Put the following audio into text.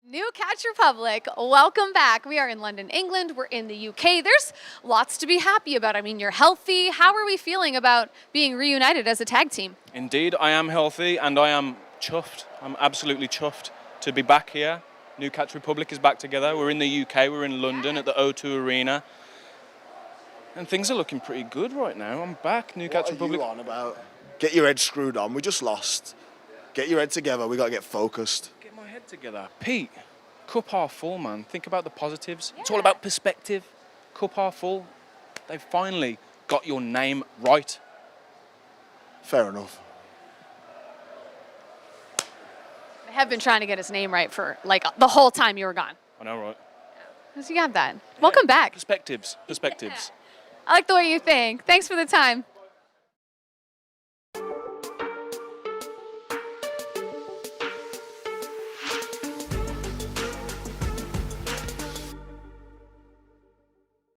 New Catch Republic, welcome back. We are in London, England. We're in the UK. There's lots to be happy about. I mean, you're healthy. How are we feeling about being reunited as a tag team? Indeed, I am healthy and I am chuffed. I'm absolutely chuffed to be back here. New Catch Republic is back together. We're in the UK, we're in London at the O2 Arena. And things are looking pretty good right now. I'm back, New Catch Republic. What are you on about? Get your head screwed on. We just lost. Get your head together. We got to get focused. Get my head together. Pete, cup half full, man. Think about the positives. It's all about perspective. Cup half full. They've finally got your name right. Fair enough. They have been trying to get his name right for like the whole time you were gone. I know, right? So you have that. Welcome back. Perspectives. I like the way you think. Thanks for the time.